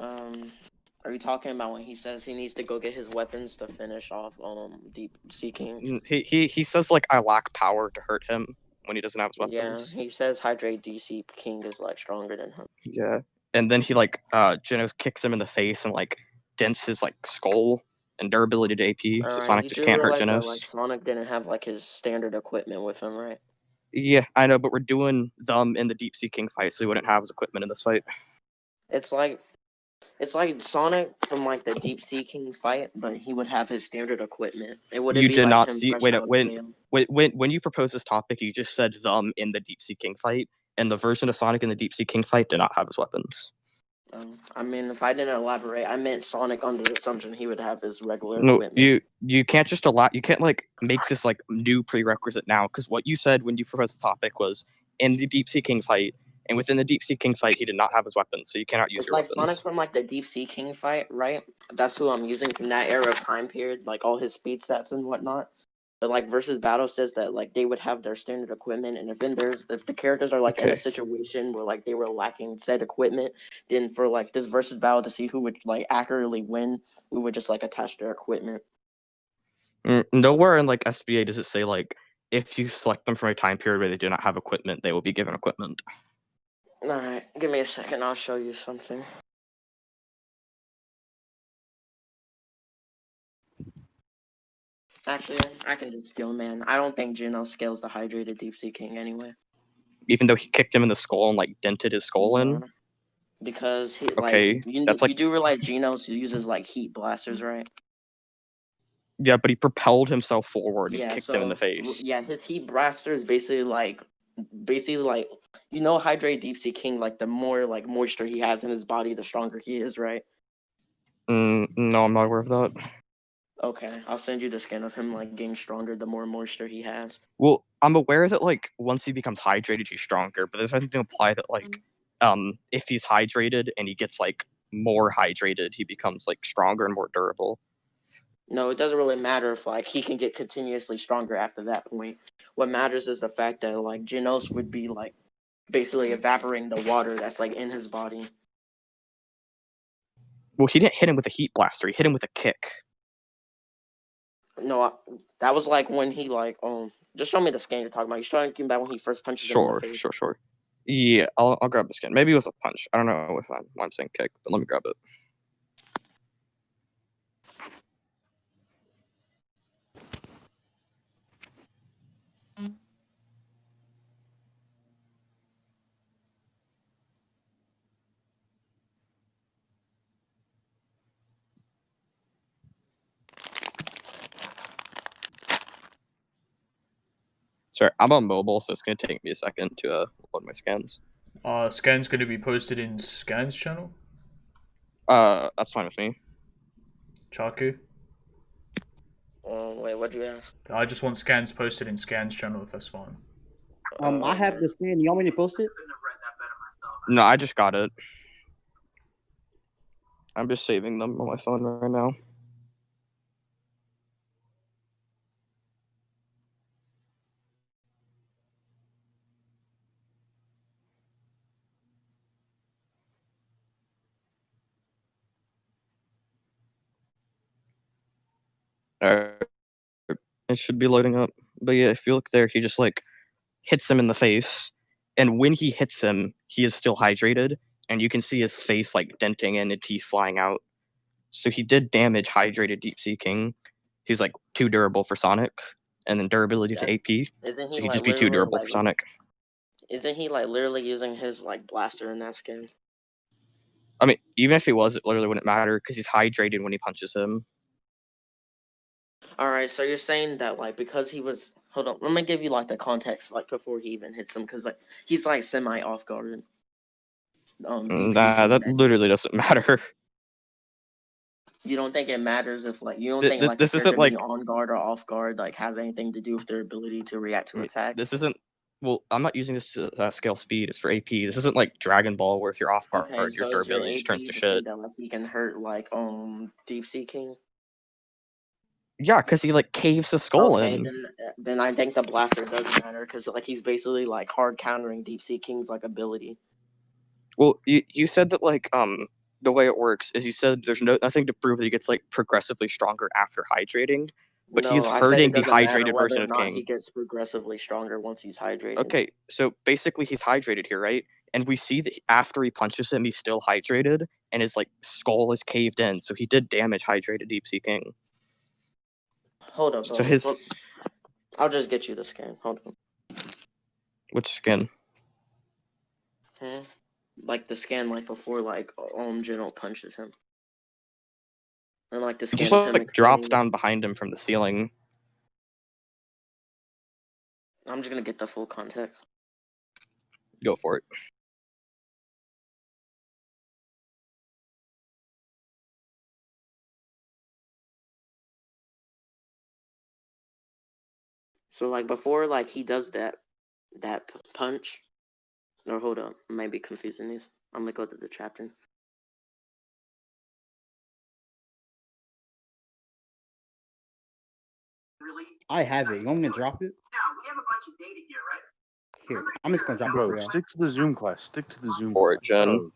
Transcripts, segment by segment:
Um, are you talking about when he says he needs to go get his weapons to finish off Deep Sea King? He says like I lack power to hurt him when he doesn't have his Yeah, weapons. he says Hydrate DC King is like stronger than him. Yeah, and then he like Genos kicks him in the face and like dents his like skull and durability to AP, All so right, Sonic you just do can't hurt realize that like Genos. Sonic didn't have like his standard equipment with him, right? Yeah, I know, but we're doing them in the Deep Sea King fight, so he wouldn't have his equipment in this fight. It's like it's like Sonic from like the Deep Sea King fight, but he would have his standard equipment. It wouldn't You be did like not him see. fresh Wait, out of jail. when you proposed this topic, you just said them in the Deep Sea King fight, and the version of Sonic in the Deep Sea King fight did not have his weapons. I mean, if I didn't elaborate, I meant Sonic under the assumption he would have his regular No, equipment. you can't just allow. You can't like make this like new prerequisite now, because what you said when you proposed the topic was in the Deep Sea King fight, and within the Deep Sea King fight, he did not have his weapons, so you cannot use It's your like Sonic weapons. from like the Deep Sea King fight, right? That's who I'm using from that era of time period, like all his speed stats and whatnot. But like versus battle says that like they would have their standard equipment, and if the characters are like in a Okay. situation where like they were lacking said equipment, then for like this versus battle to see who would like accurately win, we would just like attach their equipment. Nowhere in like SBA does it say like if you select them from a time period where they do not have equipment, they will be given equipment. All right, give me a second. I'll show you something. Actually, I can just steal, man. I don't think Genos scales the hydrated Deep Sea King anyway. Even though he kicked him in the skull and like dented his skull Yeah, in. because he like Okay, that's like you do realize Genos uses like heat blasters, right? yeah, but he propelled himself forward and Yeah, kicked him in the so face. yeah, his heat blaster is basically like hydrate Deep Sea King, like the more like moisture he has in his body, the stronger he is, right? No, I'm not aware of that. Okay, I'll send you the skin of him like getting stronger the more moisture he has. Well, I'm aware that like once he becomes hydrated, he's stronger, but there's nothing to imply that like if he's hydrated and he gets like more hydrated, he becomes like stronger and more durable. No, it doesn't really matter if like he can get continuously stronger after that point. What matters is the fact that like Genos would be like basically evaporating the water that's like in his body. Well, he didn't hit him with a heat blaster. He hit him with a kick. No, that was like when he like just show me the scan you're talking about. You're talking about when he first punches him in the Sure, face. sure, sure. Yeah, I'll grab the skin. Maybe it was a punch. I don't know if I'm saying kick, but let me grab it. Sorry, I'm on mobile, so it's gonna take me a second to load my scans. Scan's going to be posted in Scan's channel. That's fine with me. Chaku. Wait, what'd you ask? I just want scans posted in Scan's channel if that's fine. I have the scan. You want me to post it? No, I just got it. I'm just saving them on my phone right now. Alright. It should be loading up. But yeah, if you look there, he just like hits him in the face. And when he hits him, he is still hydrated. And you can see his face like denting in and teeth flying out. So he did damage hydrated Deep Sea King. He's like too durable for Sonic. And then durability to AP. Isn't he So he'd like just be too literally durable like for Sonic. isn't he like literally using his like blaster in that skin? I mean, even if he was, it literally wouldn't matter because he's hydrated when he punches him. All right, so you're saying that like because he was hold on, let me give you like the context like before he even hits him because like he's like semi off guard. Deep Sea King. That literally doesn't matter. You don't think it matters if like you don't think like the This isn't character being like on guard or off guard like has anything to do with their ability to react to attack? this isn't. Well, I'm not using this to scale speed. It's for AP. This isn't like Dragon Ball where if you're off guard, Okay, your so is your durability just turns AP to to say shit. that like he can hurt like Deep Sea King? Yeah, because he like caves his skull Okay, in. then I think the blaster doesn't matter because like he's basically like hard countering Deep Sea King's like ability. Well, you said that like the way it works is you said there's nothing to prove that he gets like progressively stronger after hydrating, but he's I said it hurting the doesn't matter hydrated whether version or of not King. he gets progressively stronger once he's hydrated. Okay, so basically he's hydrated here, right? And we see that after he punches him, he's still hydrated, and his like skull is caved in, so he did damage hydrated Deep Sea King. Hold up, So his well, I'll just get you the scan. Hold on. which skin? Like the scan, like before, like General punches him, and like the It scan just of him like drops explaining- down behind him from the ceiling. I'm just gonna get the full context. Go for it. So like before, like he does that punch. Or hold up, I might be confusing these. I'm gonna go to the chapter. I have it. You want me to drop it? Here, I'm just gonna drop it for Bro, y'all. stick to the Zoom class. Stick to the Zoom For it, class. Jen. Bro.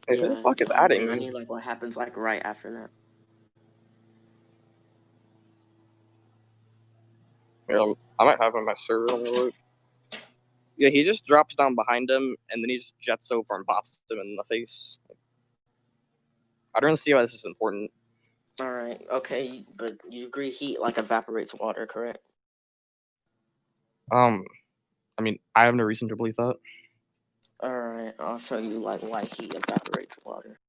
Hey, who the fuck is adding and I me? need like what happens like right after that. Yeah, I might have him on my server. Let me look. Yeah, he just drops down behind him, and then he just jets over and pops him in the face. I don't see why this is important. All right, okay, but you agree heat like evaporates water, correct? I mean, I have no reason to believe that. All right, I'll show you like why heat evaporates water.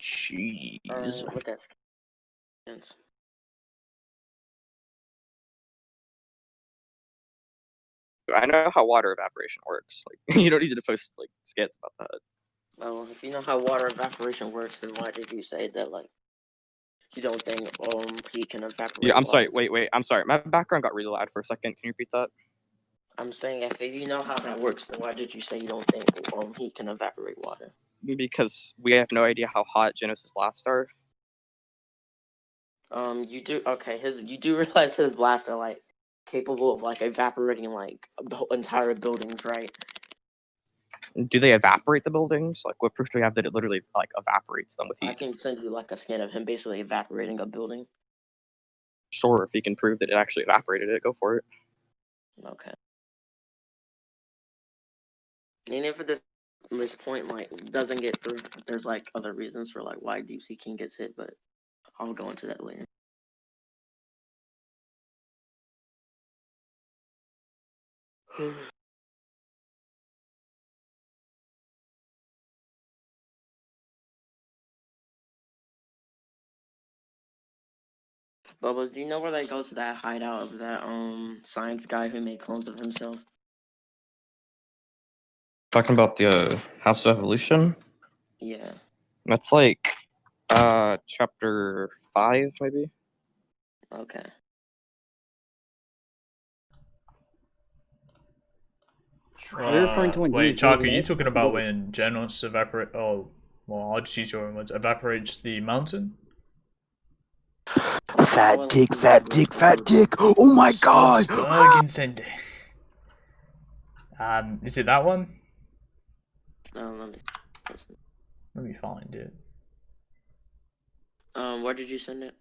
Jeez. All right, look at scans. I know how water evaporation works. Like, you don't need to post like skits about that. Well, if you know how water evaporation works, then why did you say that like you don't think heat can evaporate? Yeah, I'm sorry. water? Wait. I'm sorry. My background got really loud for a second. Can you repeat that? I'm saying if you know how that works, then why did you say you don't think heat can evaporate water? Because we have no idea how hot Genos' blasts are. You do you do realize his blasts are like capable of like evaporating like the whole entire buildings, right? Do they evaporate the buildings? Like, what proof do we have that it literally like evaporates them with I heat? can send you like a scan of him basically evaporating a building. Sure, if you can prove that it actually evaporated it, go for it. Okay. And if at this point like doesn't get through, there's like other reasons for like why Deep Sea King gets hit, but I'll go into that later. Bubbles, do you know where they go to that hideout of that science guy who made clones of himself? Talking about the House of Evolution? Yeah. That's like chapter 5, maybe? Okay. You're referring to when wait, he Chaku, blew you up? talking about when Genos evaporate? Oh, well, I'll just use your own words. Evaporates the mountain. Fat dick, fat dick, fat dick. Oh my god. Spurgensende. Is it that one? Let me find it. Where did you send it?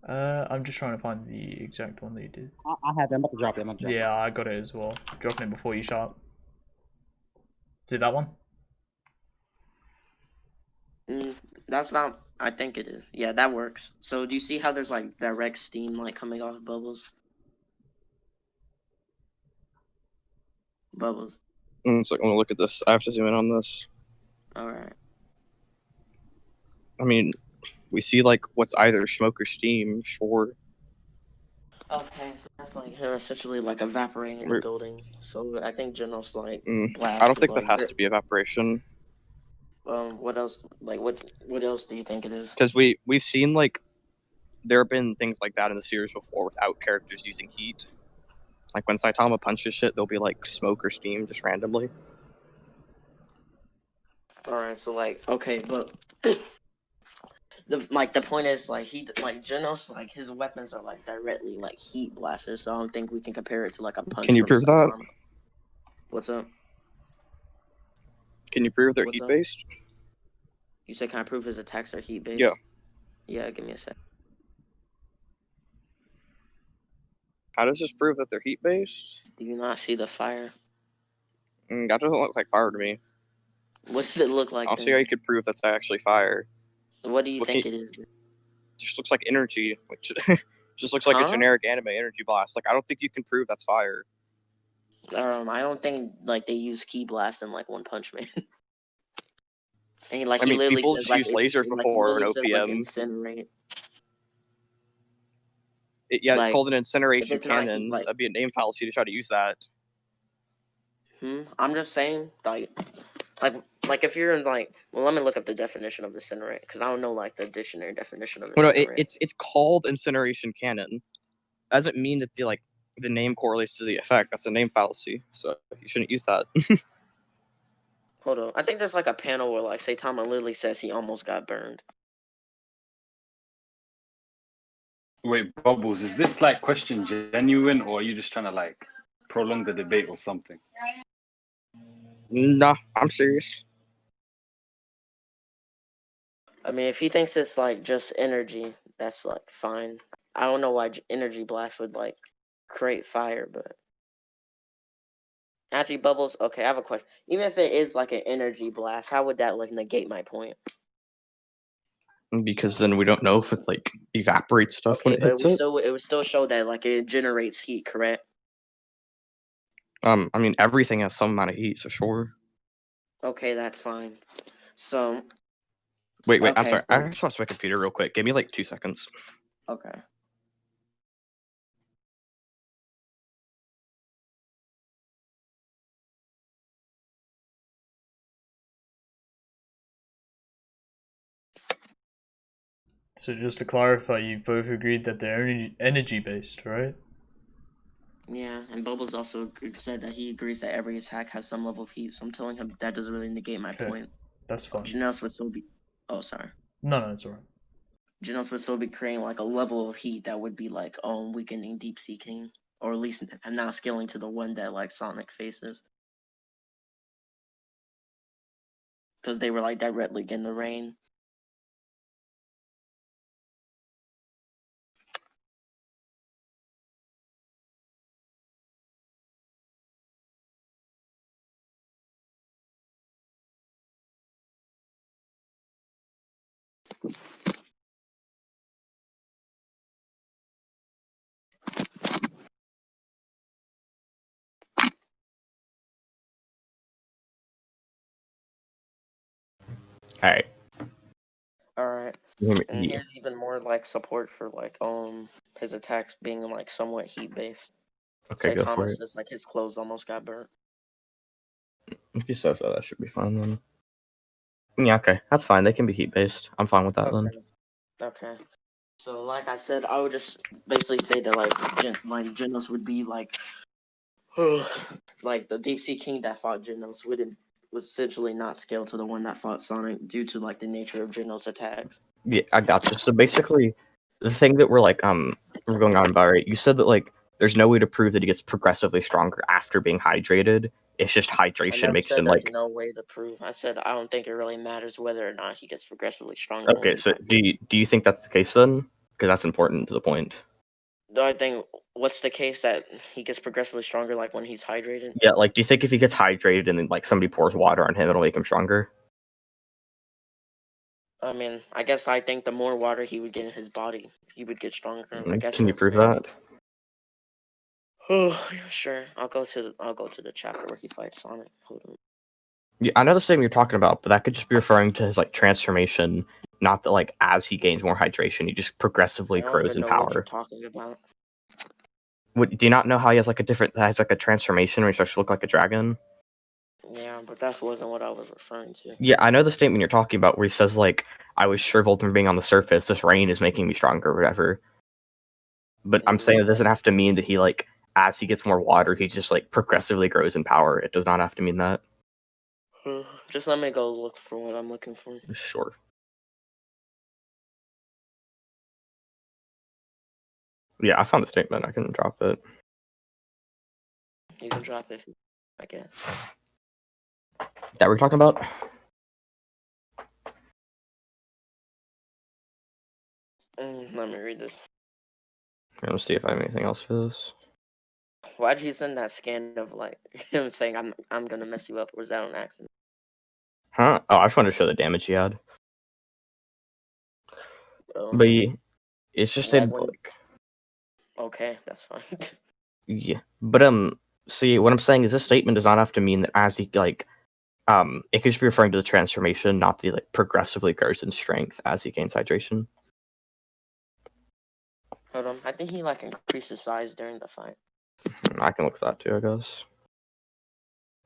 I'm just trying to find the exact one that you did. I have it. I'm about to drop it. Yeah, I got it as well. Dropping it before you shut up. Is it that one? That's not. I think it is. Yeah, that works. So do you see how there's like direct steam like coming off Bubbles? Bubbles. So I'm gonna look at this. I have to zoom in on this. All right. I mean, we see like what's either smoke or steam, sure. Okay, so that's like him essentially like evaporating in the We're- building. So I think Genos like I don't think that has to be evaporation. What else? Like what else do you think it is? Because we've seen like there have been things like that in the series before without characters using heat. Like when Saitama punches shit, there'll be like smoke or steam just randomly. All right, so like okay, but the point is like Genos like his weapons are like directly like heat blasters, so I don't think we can compare it to like a punch. Can you from prove that? Saitama. What's up? Can you prove they're What's heat up? based? You said can I prove his attacks are heat based? Yeah. Yeah, give me a sec. How does this prove that they're heat based? Do you not see the fire? That doesn't look like fire to me. What does it look like? I'll see how you could prove that's actually fire. What do you What think can- it is? Just looks like energy, which just looks like a generic anime energy blast. Like I don't think you can prove that's fire. I don't think like they use Ki Blast in like One Punch Man. And he I mean, literally people says like use lasers like, before he in literally says, like, OPM. incinerate. It's like, called an if incineration it's not cannon. heat, like- That'd be a name fallacy to try to use that. I'm just saying like if you're in like let me look up the definition of incinerate because I don't know like the dictionary definition of Well, incinerate. no, it's called incineration cannon. Doesn't mean that the name correlates to the effect. That's a name fallacy. So you shouldn't use that. Hold on, I think there's like a panel where like Saitama literally says he almost got burned. Wait, Bubbles, is this like question genuine, or are you just trying to like prolong the debate or something? Nah, I'm serious. I mean, if he thinks it's like just energy, that's like fine. I don't know why energy blast would like create fire, but actually, Bubbles. Okay, I have a question. Even if it is like an energy blast, how would that like negate my point? Because then we don't know if it like evaporates stuff Okay, when it but hits it. it would still show that like it generates heat, correct? I mean everything has some amount of heat, so sure. Okay, that's fine. So Wait, I'm okay, sorry. so- I just lost my computer real quick. Give me like 2 seconds. okay. So just to clarify, you've both agreed that they're energy based, right? Yeah, and Bubbles also said that he agrees that every attack has some level of heat. So I'm telling him that doesn't really negate my Okay. point. That's fine. Genos would still be. Oh, sorry. No, it's alright. Genos would still be creating like a level of heat that would be like weakening Deep Sea King, or at least not scaling to the one that like Sonic faces, because they were like directly in the rain. All right. All right. Yeah. And here's even more like support for like his attacks being like somewhat heat based. Okay, go for Saitama it. says like his clothes almost got burnt. If he says that, that should be fine then. Yeah, okay, that's fine. They can be heat based. I'm fine with that then. Okay. So like I said, I would just basically say that like Genos would be like like the Deep Sea King that fought Genos was essentially not scaled to the one that fought Sonic due to like the nature of Genos' attacks. Yeah, I gotcha. So basically, the thing that we're like we're going on about, right? You said that like there's no way to prove that he gets progressively stronger after being hydrated. It's just hydration makes him there's like. no way to prove. I said I don't think it really matters whether or not he gets progressively stronger. Okay, so do you think that's the case then? Because that's important to the point. Do I think what's the case that he gets progressively stronger like when he's hydrated? Yeah, like do you think if he gets hydrated and then like somebody pours water on him, it'll make him stronger? I mean, I guess I think the more water he would get in his body, he would get stronger. I guess. Can you prove that? Oh, sure. I'll go to the chapter where he fights Sonic. Hold on. Yeah, I know the same you're talking about, but that could just be referring to his like transformation, not that like as he gains more hydration, he just progressively grows in What you're power. talking about. do you not know how he has like a transformation where he starts to look like a dragon? Yeah, but that wasn't what I was referring to. Yeah, I know the statement you're talking about where he says like, I was shriveled from being on the surface, this rain is making me stronger or whatever. But I'm saying it doesn't have to mean that he like, as he gets more water, he just like progressively grows in power. It does not have to mean that. Just let me go look for what I'm looking for. Sure. Yeah, I found the statement. I can drop it. You can drop it, I guess. That we're talking about? Let me read this. Let's see if I have anything else for this. Why'd you send that scan of like him saying I'm gonna mess you up? Or was that on accident? Huh? Oh, I just wanted to show the damage he had. But it's just like okay, that's fine. yeah. But see, what I'm saying is this statement does not have to mean that as he like it could just be referring to the transformation, not the like progressively grows in strength as he gains hydration. Hold on, I think he like increased his size during the fight. I can look for that too, I guess.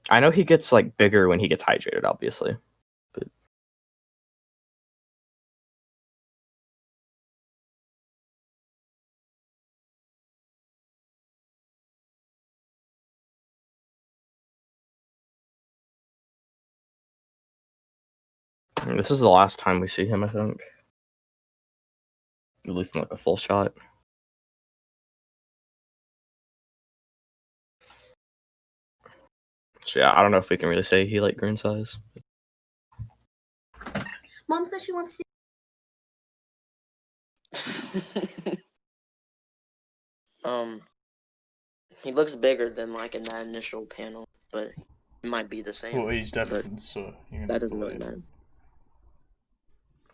I know he gets like bigger when he gets hydrated, obviously. But this is the last time we see him, I think. At least in like a full shot. So yeah, I don't know if we can really say he like grew in size. Mom says she wants to. He looks bigger than like in that initial panel, but it might be the same. Well, he's definitely so. That doesn't really matter.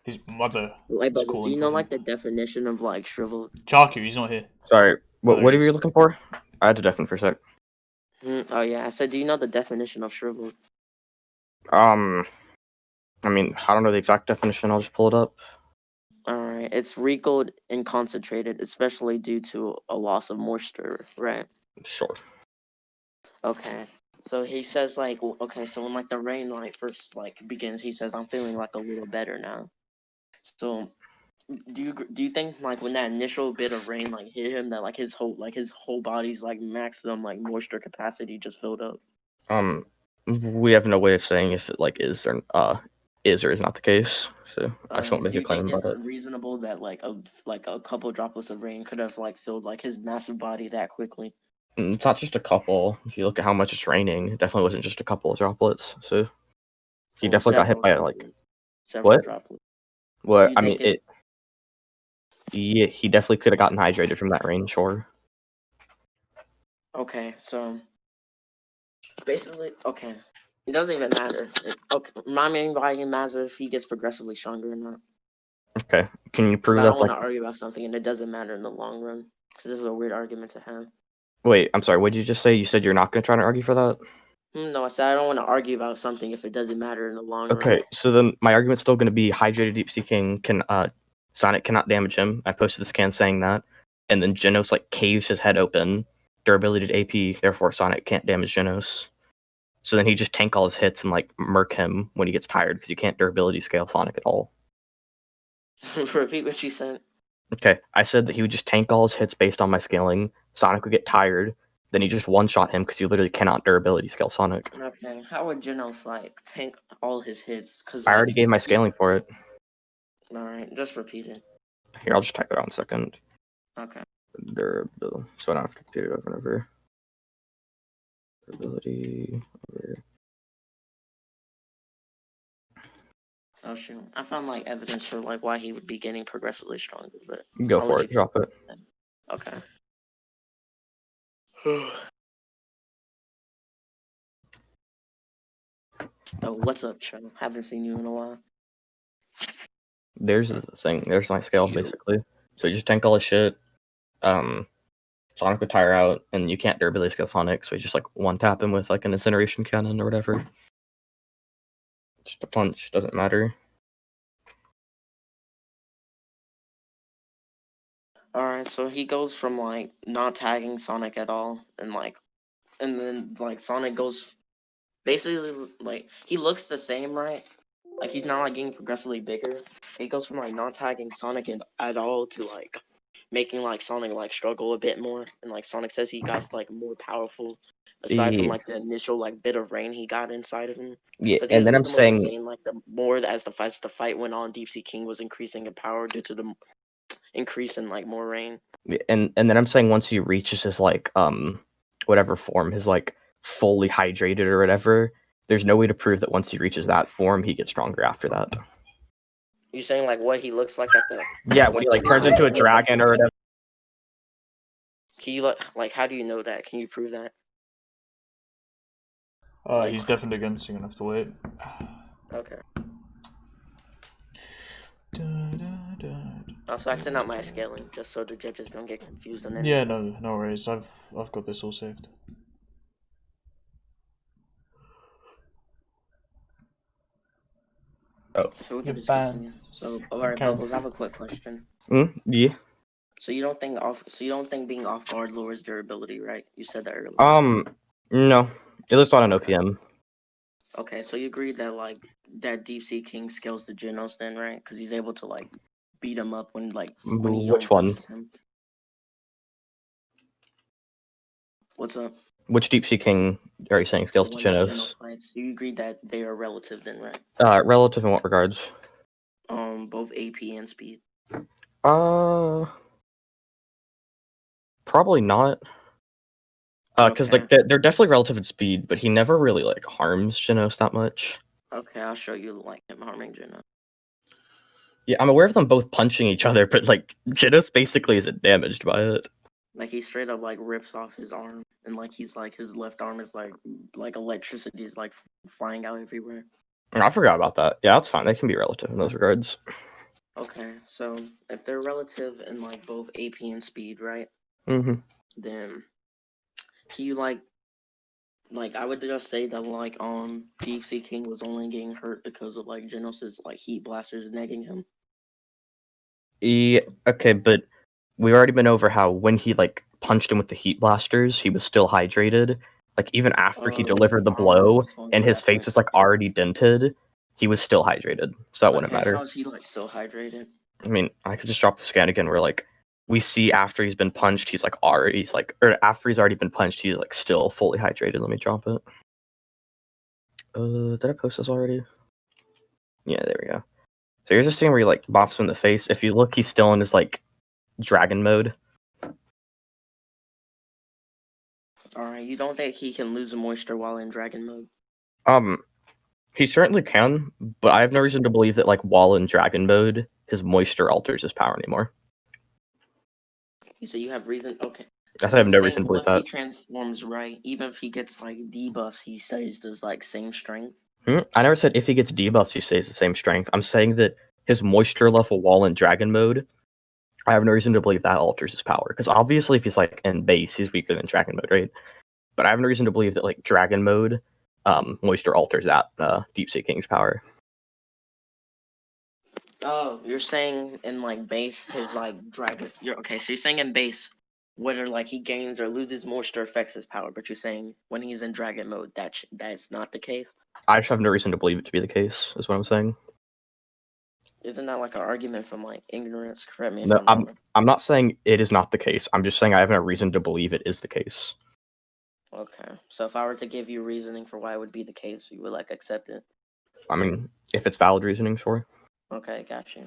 His mother Like, is but calling. do you know like the definition of like shriveled? Chaku, he's not here. Sorry, what are you looking for? I had to deafen for a sec. Oh yeah, I said, do you know the definition of shriveled? I mean, I don't know the exact definition. I'll just pull it up. Alright, it's wrinkled and concentrated, especially due to a loss of moisture, right? Sure. Okay. So he says like, okay, so when like the rain like first like begins, he says I'm feeling like a little better now. So do you think like when that initial bit of rain like hit him that like his whole body's like maximum like moisture capacity just filled up? We have no way of saying if it like is or is not the case. So I just won't make Do a you claim think about it's it. reasonable that like a couple droplets of rain could have like filled like his massive body that quickly? It's not just a couple. If you look at how much it's raining, it definitely wasn't just a couple of droplets. So he definitely got hit by it. Like several what? droplets. What? I mean, yeah, he definitely could have gotten hydrated from that rain. Sure. Okay, so basically, okay, it doesn't even matter. Okay, remind me why it matters if he gets progressively stronger or not. Okay, can you Because prove I don't that's want like? to argue about something and it doesn't matter in the long run. Because this is a weird argument to have. Wait, I'm sorry. What did you just say? You said you're not going to try to argue for that? No, I said I don't want to argue about something if it doesn't matter in the long run. Okay, so then my argument's still going to be hydrated Deep Sea King can Sonic cannot damage him. I posted this scan saying that, and then Genos like caves his head open, durability to AP, therefore Sonic can't damage Genos. So then he just tank all his hits and like murk him when he gets tired because you can't durability scale Sonic at all. Repeat what you said. Okay, I said that he would just tank all his hits based on my scaling. Sonic would get tired, then he just one-shot him because you literally cannot durability scale Sonic. Okay, how would Genos like tank all his hits? Because I already gave my scaling for it. Alright, just repeat it. Here, I'll just type it out in a second. Okay. Durability, so I don't have to repeat it over and over. Durability over. Oh shoot, I found like evidence for like why he would be getting progressively stronger, but Go for it. Drop it. Okay. Oh, what's up, Cho? Haven't seen you in a while. There's the thing. There's my scale, basically. So you just tank all his shit. Sonic would tire out, and you can't durability scale Sonic, so you just like one tap him with like an incineration cannon or whatever. Just a punch, doesn't matter. Alright, so he goes from like not tagging Sonic at all, and then like Sonic goes basically like he looks the same, right? Like he's not like getting progressively bigger. He goes from like not tagging Sonic at all to like making like Sonic like struggle a bit more, and like Sonic says he got like more powerful aside from Yeah. like the initial like bit of rain he got inside of him. Yeah, So I think and it's then I'm reasonable to saying, say like the more as the fight went on, Deep Sea King was increasing in power due to the increase in like more rain. and then I'm saying once he reaches his like whatever form, his like fully hydrated or whatever, there's no way to prove that once he reaches that form, he gets stronger after that. You're saying like what he looks like at the Yeah, when he like turns into a dragon or whatever. Can you like how do you know that? Can you prove that? He's definitely against. You're gonna have to wait. Okay. Also, I sent out my scaling just so the judges don't get confused on anything. Yeah, no worries. I've got this all saved. Oh. So we can Your just continue. bands. So, alright, Okay. Bubblez, I have a quick question. Yeah. So you don't think being off guard lowers durability, right? You said that earlier. No. It was not an OPM. Okay, so you agree that like that Deep Sea King scales the Genos then, right? Because he's able to like beat him up when he Which one? punches him. What's up? Which Deep Sea King are you saying scales to The one that Genos? fights. Do you agree that they are relative then, right? Relative in what regards? Both AP and speed. Probably not. Because Okay. like they're definitely relative in speed, but he never really like harms Genos that much. Okay, I'll show you like him harming Genos. Yeah, I'm aware of them both punching each other, but like Genos basically isn't damaged by it. Like he straight up like rips off his arm, and like he's like his left arm is like electricity is like flying out everywhere. I forgot about that. Yeah, that's fine. They can be relative in those regards. Okay, so if they're relative in like both AP and speed, right? Mm-hmm. Then he like I would just say that like Deep Sea King was only getting hurt because of like Genos's like heat blasters negging him. Yeah, okay, but we've already been over how when he like punched him with the heat blasters, he was still hydrated. Like even after he delivered the blow and his face is like already dented, he was still hydrated. So that wouldn't matter. How's he like still hydrated? I mean, I could just drop the scan again where like we see after he's been punched, he's like already like, or after he's already been punched, he's like still fully hydrated. Let me drop it. Did I post this already? Yeah, there we go. So here's a scene where he like bops him in the face. If you look, he's still in his like dragon mode. Alright, you don't think he can lose moisture while in dragon mode? He certainly can, but I have no reason to believe that like while in dragon mode, his moisture alters his power anymore. So you have reason. Okay. I have no reason to believe that. Once he transforms, right? Even if he gets like debuffs, he stays does like same strength. I never said if he gets debuffs, he stays the same strength. I'm saying that his moisture level while in dragon mode, I have no reason to believe that alters his power. Because obviously, if he's like in base, he's weaker than dragon mode, right? But I have no reason to believe that like dragon mode, moisture alters that Deep Sea King's power. Oh, you're saying in like base his like dragon. Okay, so you're saying in base whether like he gains or loses moisture affects his power, but you're saying when he's in dragon mode that's not the case. I just have no reason to believe it to be the case. Is what I'm saying. Isn't that like an argument from like ignorance? Correct me if No, I'm wrong. I'm not saying it is not the case. I'm just saying I have no reason to believe it is the case. Okay, so if I were to give you reasoning for why it would be the case, you would like accept it. I mean, if it's valid reasoning, sure. Okay, got you.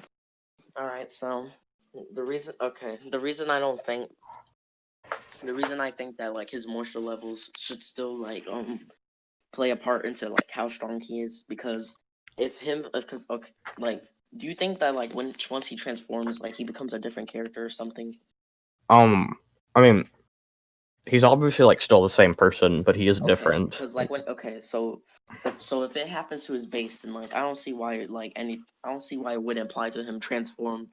All right, so the reason I think that like his moisture levels should still like play a part into like how strong he is, because do you think that like once he transforms, like he becomes a different character or something? I mean, he's obviously like still the same person, but he is different. Because like so if it happens to his base, then like I don't see why it would apply to him transform.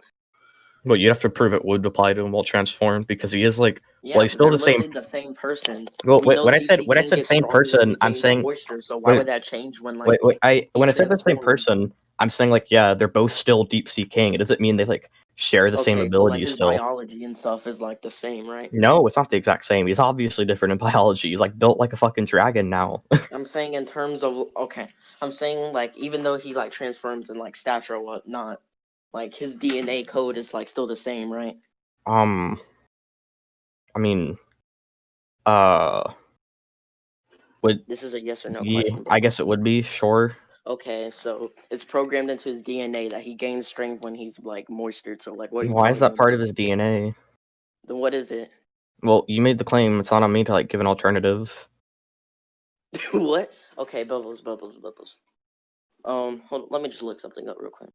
Well, you'd have to prove it would apply to him while transformed, because he is like, Yeah, well, he's still they're the same. literally the same person. Well, We know when I said DCK same gets person, stronger I'm with saying moisture. So why would that change when when I said the same transforms? person, I'm saying like, yeah, they're both still Deep Sea King. It doesn't mean they like share the same Okay, so like abilities his still. biology and stuff is like the same, right? No, it's not the exact same. He's obviously different in biology. He's like built like a fucking dragon now. I'm saying in terms of I'm saying like even though he like transforms in like stature or whatnot, like his DNA code is like still the same, right? I mean, would This is a yes or no yeah, question. I guess it would be, sure. Okay, so it's programmed into his DNA that he gains strength when he's like moistured. So like, what are you Why is telling that part me? of his DNA? Then what is it? Well, you made the claim. It's not on me to like give an alternative. What? Okay, Bubblez. Hold on, let me just look something up real quick.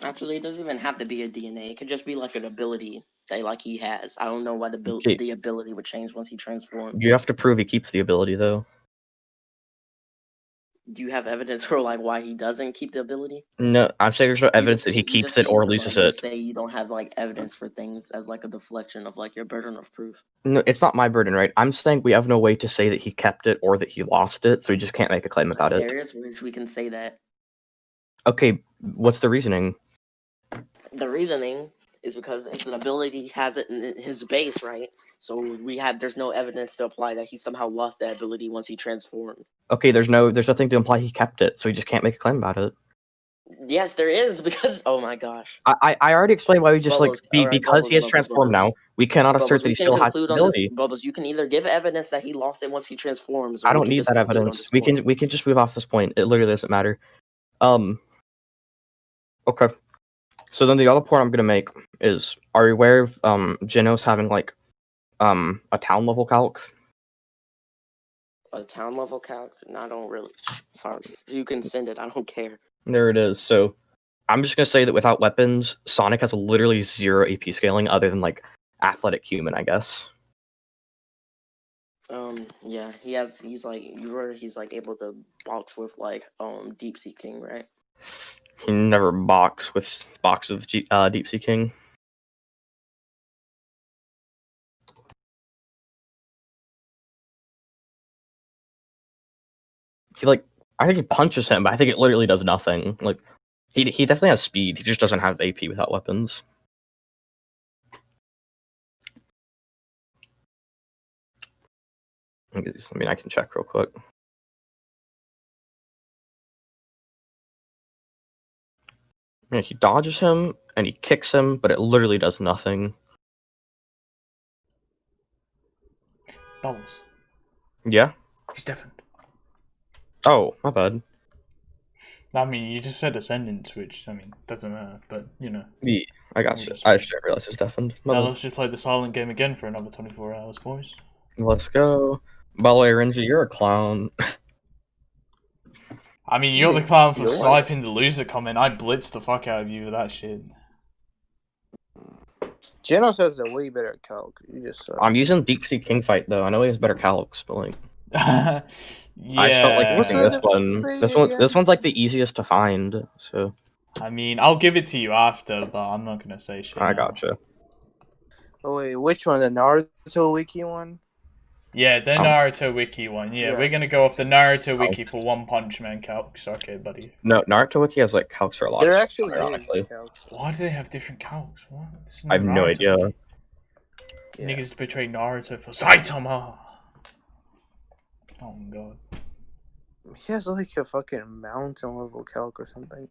Actually, it doesn't even have to be a DNA. It could just be like an ability that like he has. I don't know why Okay. the ability would change once he transforms. You have to prove he keeps the ability, though. Do you have evidence for like why he doesn't keep the ability? No, I'm saying there's no evidence that he You keeps just it or seem to, loses like, it. just say you don't have like evidence for things as like a deflection of like your burden of proof. No, it's not my burden, right? I'm saying we have no way to say that he kept it or that he lost it, so we just can't make a claim about it. Areas which we can say that. Okay, what's the reasoning? The reasoning is because it's an ability he has it in his base, right? So there's no evidence to apply that he somehow lost that ability once he transformed. Okay, there's nothing to imply he kept it, so we just can't make a claim about it. Yes, there is because oh my gosh. I already explained why we just Bubblez, alright, because he has transformed now, we cannot assert Bubblez, that we he can still has conclude this on this. ability. Bubblez, you can either give evidence that he lost it once he transforms, or I we don't can need just that conclude on evidence. this We point. can just move off this point. It literally doesn't matter. Okay. So then the other point I'm gonna make is: are you aware of Genos having like a town level calc? A town level calc? No, I don't really. Sorry, you can send it. I don't care. There it is. So I'm just gonna say that without weapons, Sonic has literally 0 AP scaling, other than like athletic human, I guess. Yeah, he's like able to box with like Deep Sea King, right? He never boxes with Deep Sea King. I think he punches him, but I think it literally does nothing. Like, he definitely has speed. He just doesn't have AP without weapons. I mean, I can check real quick. Yeah, he dodges him and he kicks him, but it literally does nothing. Bubbles. Yeah? He's deafened. Oh, my bad. I mean, you just said ascendant, which, I mean, doesn't matter, but, you know. Yeah, I got you. Just I just didn't realize it's deafened. Now let's just play the silent game again for another 24 hours, boys. Let's go. By the way, Renji, you're a clown. I mean, you're the clown for sniping the loser comment. I blitzed the fuck out of you with that shit. Genos has a way better calc. You just I'm using Deep Sea King Fight, though. I know he has better calcs, but like... Yeah. I just felt like using this one. Again? This one's like the easiest to find, so... I mean, I'll give it to you after, but I'm not gonna say shit. I now. gotcha. Oh wait, which one? The Naruto wiki one? Yeah, the Naruto wiki one. Yeah, we're gonna go off the Naruto wiki for One Punch Man calcs. Okay, buddy. No, Naruto Wiki has like calcs for a lot There of actually stuff, ironically. is calcs. Why do they have different calcs? What? This is I have no Naruto idea. wiki. Niggas betray Naruto for Saitama. Oh my god. He has like a fucking mountain level calc or something.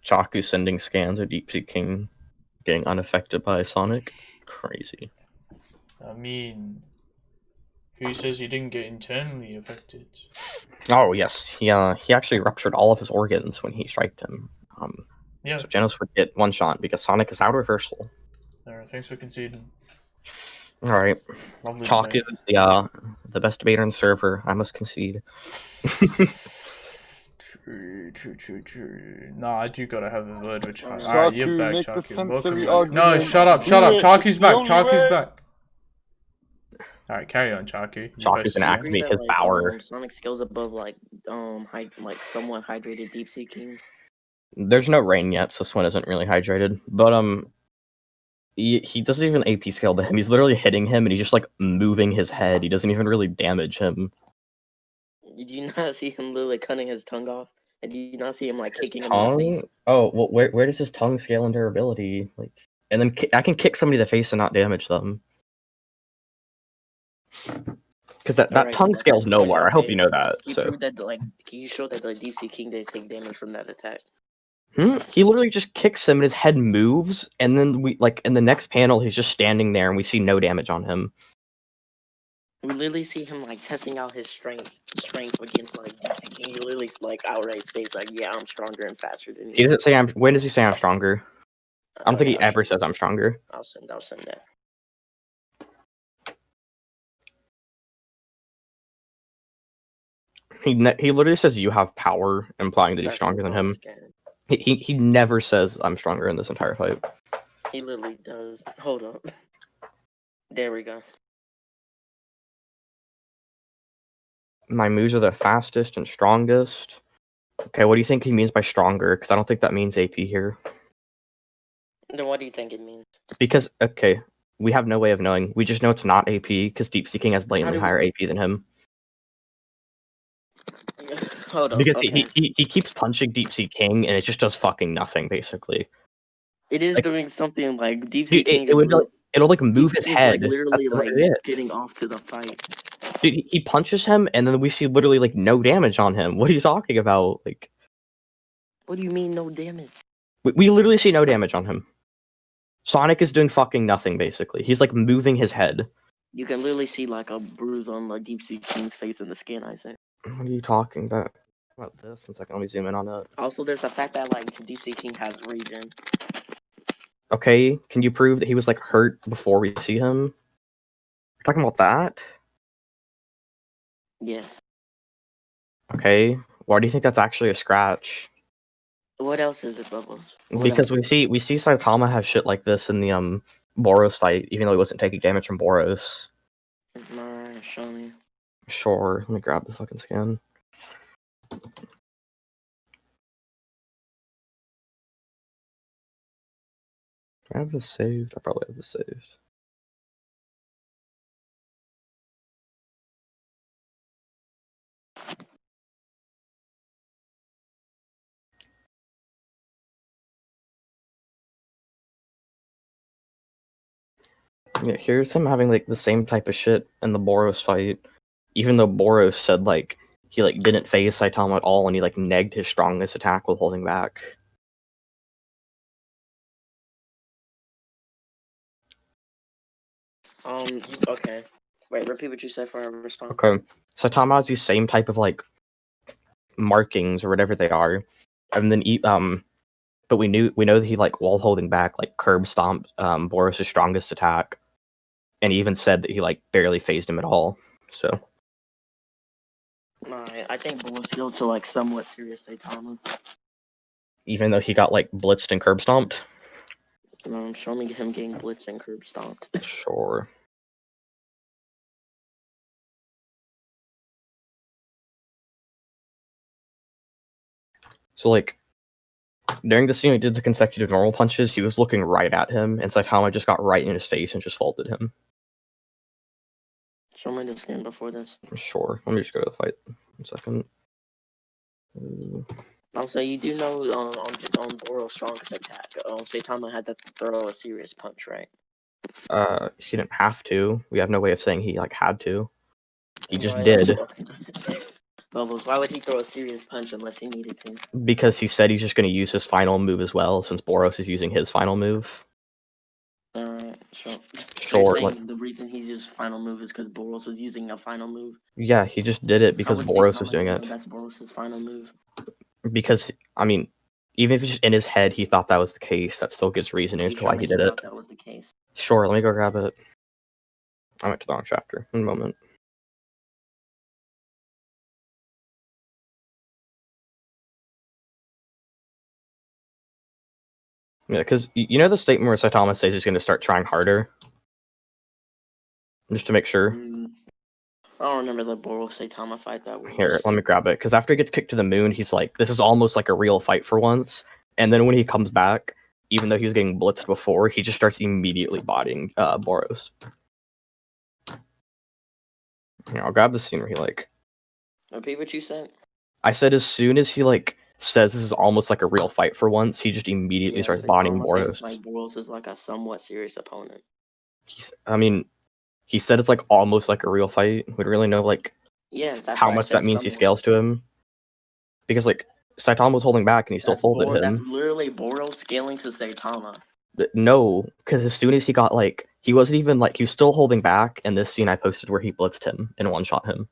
Chaku sending scans of Deep Sea King getting unaffected by Sonic. Crazy. I mean, who says he didn't get internally affected? Oh yes, he actually ruptured all of his organs when he striked him. Yeah. So Genos would get one shot because Sonic is out reversal. Alright, thanks for conceding. All right, Lovely Chalk debate. is the best debater on the server. I must concede. True. Nah, I do gotta have a word with Chaku. Chaku, Alright, you're back, make the Chaku. sensory Welcome back. No, argument. shut up. Do it. Chaku's It's the back. only Chaku's way. back. Alright, carry on, Chaku. You're Chaku's supposed to gonna say Agree activate that his power. Sonic skills above somewhat hydrated Deep Sea King. There's no rain yet, so this one isn't really hydrated. But he doesn't even AP scale to him. He's literally hitting him, and he's just like moving his head. He doesn't even really damage him. Did you not see him literally cutting his tongue off? And did you not see him like kicking him in Tongue? the face? Oh, well, where does his tongue scale in durability? Like, and then I can kick somebody in the face and not damage them. Because that Alright, tongue but scales that's nowhere. I hope you know okay, that. He So proved that he showed that the Deep Sea King didn't take damage from that attack. he literally just kicks him, and his head moves, and then we in the next panel, he's just standing there, and we see no damage on him. We literally see him like testing out his strength against like Deep Sea King. He literally like outright states like, "Yeah, I'm stronger and faster than you." He doesn't say I'm. When does he say I'm stronger? I don't think he ever says I'm stronger. I'll send that. He literally says you have power, implying that he's That's stronger than him. scan. He never says I'm stronger in this entire fight. He literally does. Hold up. There we go. My moves are the fastest and strongest. Okay, what do you think he means by stronger? Because I don't think that means AP here. Then what do you think it means? Because, okay, we have no way of knowing. We just know it's not AP because Deep Sea King has blatantly do we- higher AP than him. Hold up. Because Okay. he keeps punching Deep Sea King and it just does fucking nothing, basically. It is like- doing something like Deep Sea Dude, King it'll like move his head. like literally That's like literally it. getting off to the fight. Dude, he punches him and then we see literally like no damage on him. What are you talking about? Like, What do you mean no damage? we literally see no damage on him. Sonic is doing fucking nothing, basically. He's like moving his head. You can literally see like a bruise on like Deep Sea King's face in the skin, I think. What are you talking about? About this? 1 second, let me zoom in on it. Also, there's the fact that like Deep Sea King has regen. Okay, can you prove that he was like hurt before we see him? You're talking about that? Yes. Okay, why do you think that's actually a scratch? What else is it, Bubbles? What Because else? we see Saitama have shit like this in the Boros fight, even though he wasn't taking damage from Boros. Alright, show me. Sure, let me grab the fucking scan. Do I have this saved? I probably have this saved. Yeah, here's him having like the same type of shit in the Boros fight, even though Boros said like he like didn't phase Saitama at all and he like negged his strongest attack while holding back. Okay. Wait, repeat what you said for a response. Okay, Saitama has these same type of like markings or whatever they are, and then but we know that he like while holding back like curb stomped Boros' strongest attack, and he even said that he like barely phased him at all. So Alright, I think Bubbles healed to like somewhat serious Saitama. even though he got like blitzed and curb stomped. Show me him getting blitzed and curb stomped. Sure. So like during the scene we did the consecutive normal punches, he was looking right at him, and Saitama just got right in his face and just faulted him. Show me the skin before this. Sure. Let me just go to the fight. 1 second. Also, you do know on Boros' strongest attack, Saitama had to throw a serious punch, right? He didn't have to. We have no way of saying he like had to. He just Why- did. Bubbles, why would he throw a serious punch unless he needed to? Because he said he's just going to use his final move as well, since Boros is using his final move. Alright, sure. So Sure. you're Like, saying the reason he used final move is because Boros was using a final move? yeah, he just did it because I would say Boros was Tama doing didn't it. know that's Boros' final move. Because, I mean, even if it's just in his head he thought that was the case, that still gives reasoning You as to sure why that he did it. thought that was the case? Sure, let me go grab it. I went to the wrong chapter. In a moment. Yeah, because you know the statement where Saitama says he's going to start trying harder? Just to make sure. I don't remember the Boros Saitama fight that was. Here, let me grab it. Because after he gets kicked to the moon, he's like, this is almost like a real fight for once. And then when he comes back, even though he was getting blitzed before, he just starts immediately bodying Boros. Here, I'll grab the scene where he like... Repeat what you said? I said as soon as he like says this is almost like a real fight for once, he just immediately starts bodying Saitama thinks Boros. like Boros is like a somewhat serious opponent. I mean, he said it's like almost like a real fight. We don't really know like Yes, that's how why I much said that means he somewhat. scales to him. Because like Saitama was holding back and he still folded him. That's literally Boros scaling to Saitama. No, because as soon as he got like he wasn't even like he was still holding back. And this scene I posted where he blitzed him and one shot him.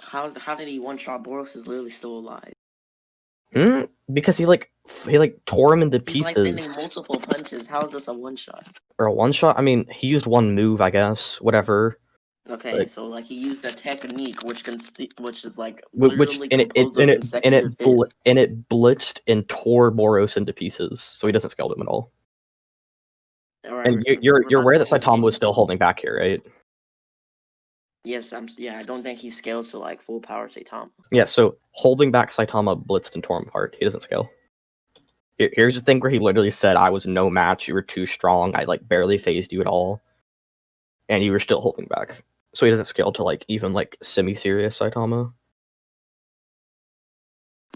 How did he one shot Boros is literally still alive? Because he tore him into He's pieces. like sending multiple punches. How is this a one shot? Or a one shot? I mean, he used one move, I guess. Whatever. Okay, Like, so like he used a technique which is like which literally and composed of consecutive hits. it blitzed and tore Boros into pieces, so he doesn't scale them at all. Right, And you're aware that Saitama was still holding back here, right? Yes, I don't think he scales to like full power Saitama. Yeah, so holding back Saitama blitzed and tore him apart. He doesn't scale. Here's the thing where he literally said, "I was no match. You were too strong. I like barely phased you at all, and you were still holding back." So he doesn't scale to like even like semi-serious Saitama.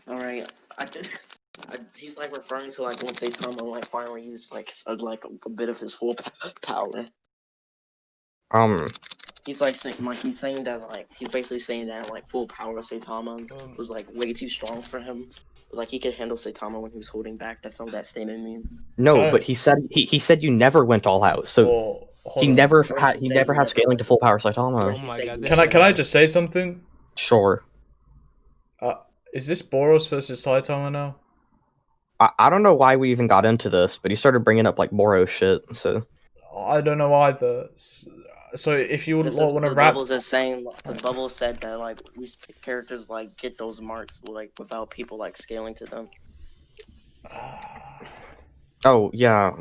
All right, he's like referring to like when Saitama like finally used like a bit of his full power. He's like he's saying that like he's basically saying that like full power Saitama was like way too strong for him. Like he could handle Saitama when he was holding back. That's all that statement means. No, but he said you never went all out. So he never had scaling to full power Saitama. Oh my god. Can I just say something? Sure. Is this Boros versus Saitama now? I don't know why we even got into this, but he started bringing up like Boros shit. So I don't know either. So if you would want to wrap, Bubblez is saying Bubblez said that like these characters like get those marks like without people like scaling to them. Oh yeah.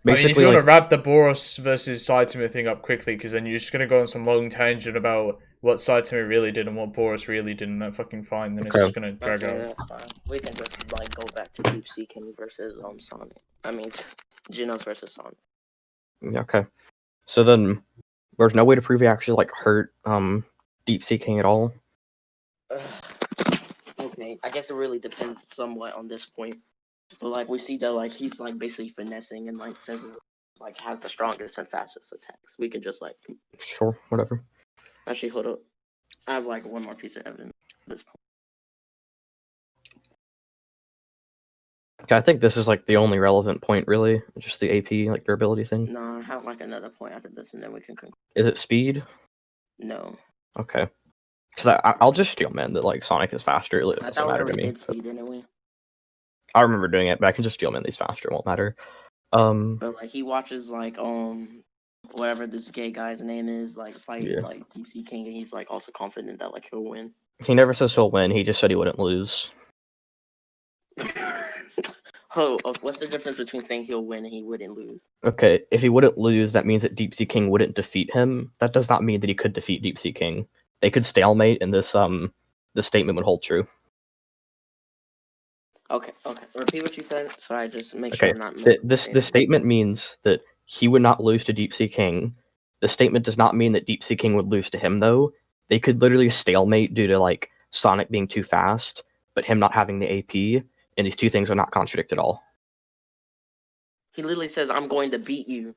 I mean, if you want to wrap the Boros versus Saitama thing up quickly, because then you're just gonna go on some long tangent about what Saitama really did and what Boros really did, and that's fucking fine. Then it's just gonna drag out. That's fine. We can just like go back to Deep Sea King versus Sonic. I mean, Genos versus Sonic. Okay. So then, there's no way to prove he actually like hurt Deep Sea King at all. Okay, I guess it really depends somewhat on this point. But like we see that like he's like basically finessing and like says it's like has the strongest and fastest attacks. We can just like Sure, whatever. Actually, hold up. I have like one more piece of evidence at this point. Okay, I think this is like the only relevant point, really. Just the AP like durability thing. No, I have like another point after this, and then we can conclude. Is it speed? No. Okay. Because I'll just steel man that like Sonic is faster. It I doesn't thought we matter to already me. did speed anyway. I remember doing it, but I can just steel man these faster. It won't matter. But like he watches like whatever this gay guy's name is like fight like Deep Sea King, and he's like also confident that like he'll win. He never says he'll win. He just said he wouldn't lose. What's the difference between saying he'll win and he wouldn't lose? Okay, if he wouldn't lose, that means that Deep Sea King wouldn't defeat him. That does not mean that he could defeat Deep Sea King. They could stalemate, and this statement would hold true. Okay. Repeat what you said, so I just make sure I'm not missing. This statement means that he would not lose to Deep Sea King. The statement does not mean that Deep Sea King would lose to him, though. They could literally stalemate due to like Sonic being too fast, but him not having the AP, and these two things are not contradict at all. He literally says, "I'm going to beat you."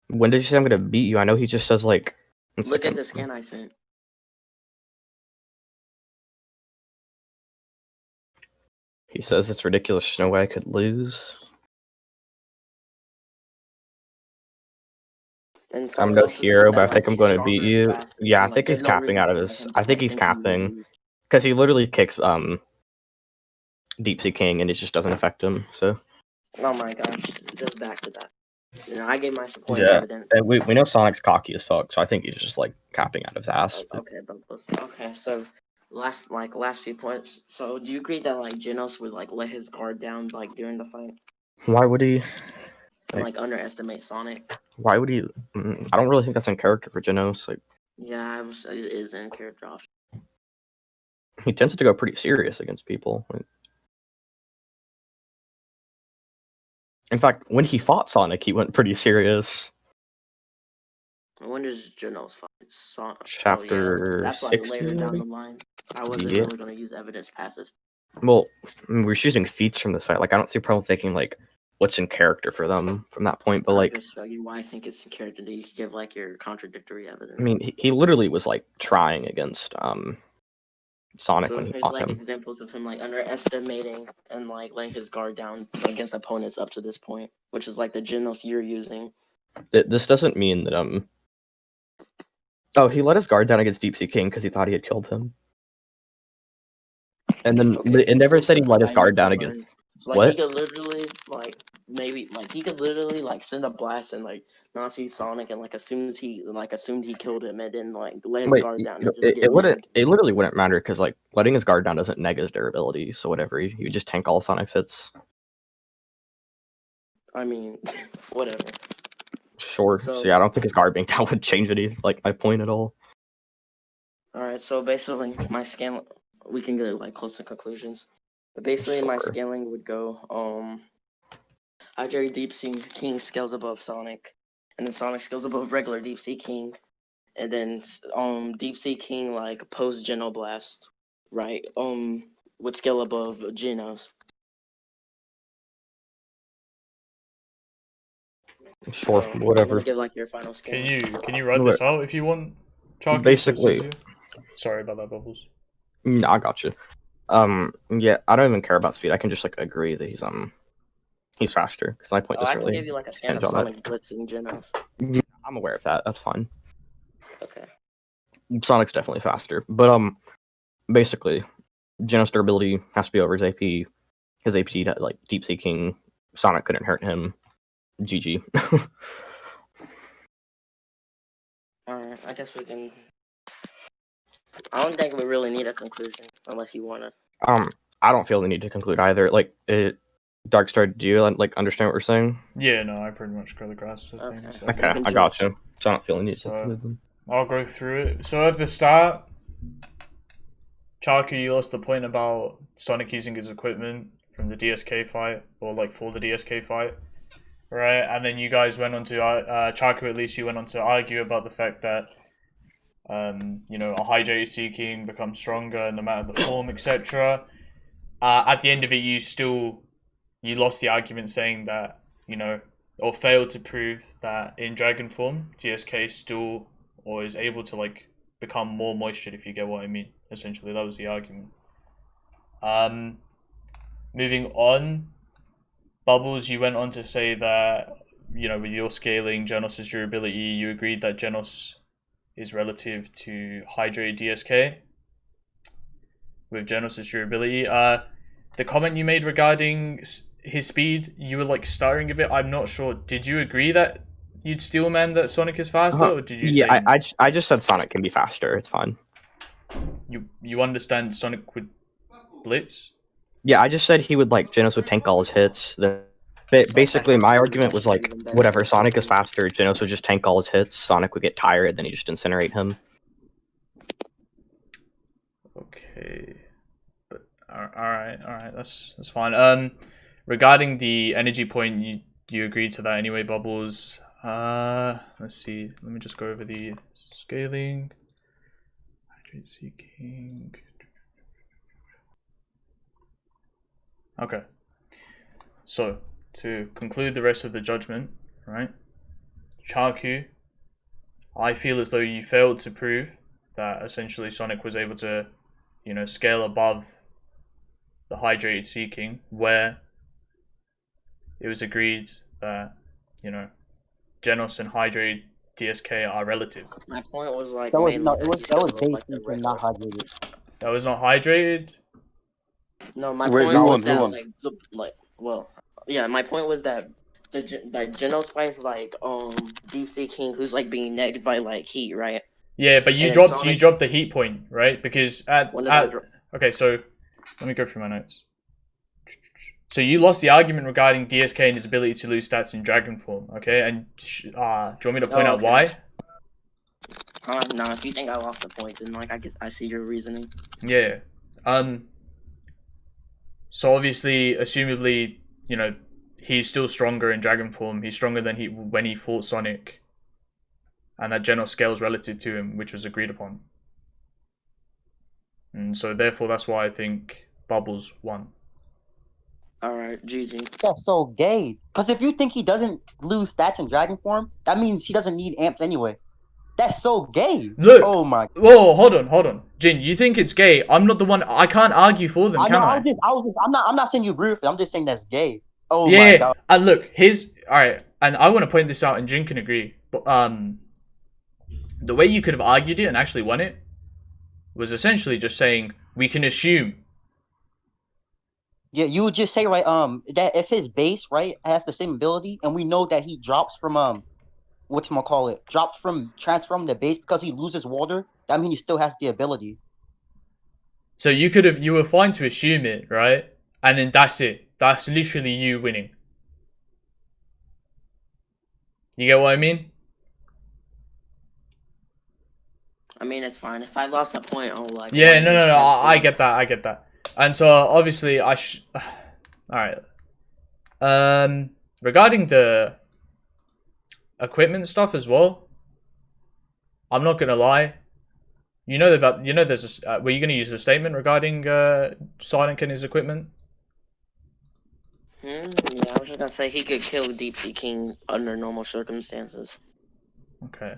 When did he say I'm gonna beat you? I know he just says like. Look at the scan I sent. He says it's ridiculous. There's no way I could lose. And I'm someone no also says hero, that but I like think I'm he's going to stronger beat and you. faster. Yeah, So, I like, think there's he's no capping reason out of for his. him to I think like he's think he would capping lose. because he literally kicks Deep Sea King and it just doesn't affect him. So Oh my gosh, just back to that. You know, I gave my supporting yeah, evidence. and we know Sonic's cocky as fuck, so I think he's just like capping out of his ass. But Okay, okay. So last few points. So do you agree that like Genos would like let his guard down like during the fight why would he? and like underestimate Sonic? Why would he? I don't really think that's in character for Genos. Like Yeah, it is in character option. he tends to go pretty serious against people. Like, in fact, when he fought Sonic, he went pretty serious. When does Genos fight Sonic? Chapter That's like 60, later down maybe? the line. I wasn't Yeah. really gonna use evidence past this. Well, we're just using feats from this fight. Like, I don't see a problem thinking like what's in character for them from that point. But I'll like, just show you why I think it's in character. You can give like your contradictory evidence. I mean, he literally was like trying against Sonic So when he there's fought like him. examples of him like underestimating and like laying his guard down against opponents up to this point, which is like the Genos you're using. This doesn't mean that Oh, he let his guard down against Deep Sea King because he thought he had killed him. And then it never said he let his guard down against. So, like, What? he could literally send a blast and like not see Sonic and like assumed he killed him and then like let his Wait, guard down and just get it wouldn't. named. It literally wouldn't matter because like letting his guard down doesn't neg his durability. So whatever, he would just tank all Sonic's hits. I mean, whatever. Sure. So yeah, I don't think his guard being down would change any like my point at all. All right, so basically, my scan we can get like close to conclusions. But basically, my Sure. scaling would go Hydrate Deep Sea King scales above Sonic, and then Sonic scales above regular Deep Sea King, and then Deep Sea King like post Genoblast, right? Would scale above Genos. Sure, So, whatever. Give like your final scan. Can you write this out if you want? Chaku, Basically, sorry about that, Bubbles. No, I got you. Yeah, I don't even care about speed. I can just like agree that he's faster because my point doesn't I can really. give you like a scan of hinge on Sonic blitzing Genos. Yeah, I'm aware of that. That's fine. Okay. Sonic's definitely faster, but basically, Genos durability has to be over his AP. His AP had like Deep Sea King. Sonic couldn't hurt him. GG. Alright, I guess we can. I don't think we really need a conclusion unless you wanna. I don't feel the need to conclude either. Like, Darkstar, do you like understand what we're saying? Yeah, no, I pretty much got the grasp of Okay. things. So. Okay, I got you. So I don't feel the need to So- conclude them. I'll go through it. So at the start, Chaku, you lost the point about Sonic using his equipment from the DSK fight, or like for the DSK fight, right? And then you guys went on to Chaku, at least you went on to argue about the fact that a hydrated Sea King becomes stronger no matter the form, etc. At the end of it, you lost the argument saying that or failed to prove that in Dragon form, DSK still or is able to like become more moisture, if you get what I mean. Essentially, that was the argument. Moving on, Bubbles, you went on to say that with your scaling Genos' durability, you agreed that Genos is relative to hydrated DSK with Genos' durability. The comment you made regarding his speed, you were like stuttering a bit. I'm not sure. Did you agree that you'd steel man that Sonic is faster, or did you say... I just said Sonic can be faster. It's fine. You understand Sonic would blitz? Yeah, I just said he would like Genos would tank all his hits. Basically, my argument was like, whatever, Sonic is faster, Genos would just tank all his hits, Sonic would get tired, then he just incinerate him. Okay. But alright, that's fine. Regarding the energy point, you agreed to that anyway, Bubbles. Let's see. Let me just go over the scaling. Hydrate Seeking. Okay. So, to conclude the rest of the judgment, right? Chaku, I feel as though you failed to prove that essentially Sonic was able to, scale above the hydrated seeking, where it was agreed that, Genos and hydrated DSK are relative. My point was like That was mainly no, that he that still was looked like basically the not regular. hydrated. That was not hydrated? No, my Wait, point who was won? Who that won? my point was that like Genos fights like Deep Sea King, who's like being negged by like heat, right? Yeah, but you And then dropped Sonic- you dropped the heat point, right? Because When did I okay, so let me go through my notes. So you lost the argument regarding DSK and his ability to lose stats in Dragon form, okay? And do you want me to point out okay. why? No, if you think I lost the point, then like I see your reasoning. Yeah. So obviously, assumably, he's still stronger in Dragon form. He's stronger than when he fought Sonic. And that Genos scales relative to him, which was agreed upon. And so therefore, that's why I think Bubblez won. Alright, GG. That's so gay. Because if you think he doesn't lose stats in Dragon form, that means he doesn't need amps anyway. That's so gay. Look. Oh my. Whoa, hold on. Jin, you think it's gay? I'm not the one. I can't argue for them, can I? I'm not saying you agree with it. I'm just saying that's gay. Oh Yeah. my god. And look, alright, and I want to point this out, and Jin can agree. But the way you could have argued it and actually won it was essentially just saying we can assume. Yeah, you would just say, right, that if his base, right, has the same ability, and we know that he drops from drops from transform the base because he loses water, that means he still has the ability. So you were fine to assume it, right? And then that's it. That's literally you winning. You get what I mean? I mean, it's fine. If I lost the point, I'll like. Yeah, no. I get that. And so obviously all right. Regarding the equipment stuff as well, I'm not gonna lie. There's were you gonna use a statement regarding Sonic and his equipment? Yeah, I was just gonna say he could kill Deep Sea King under normal circumstances. Okay.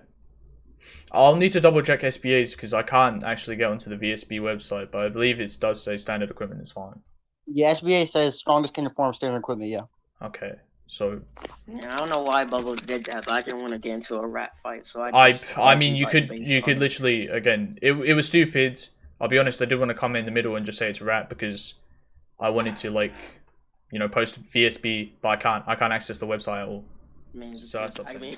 I'll need to double check SBAs because I can't actually get onto the VSB website, but I believe it does say standard equipment is fine. Yeah, SBA says strongest can perform standard equipment, yeah. Okay, so Yeah, I don't know why Bubblez did that, but I didn't want to get into a rat fight, so I mean you could literally, again, it was stupid. I'll be honest, I did want to come in the middle and just say it's a rat because I wanted to post VSB, but I can't access the website at all. Man, So that's I mean,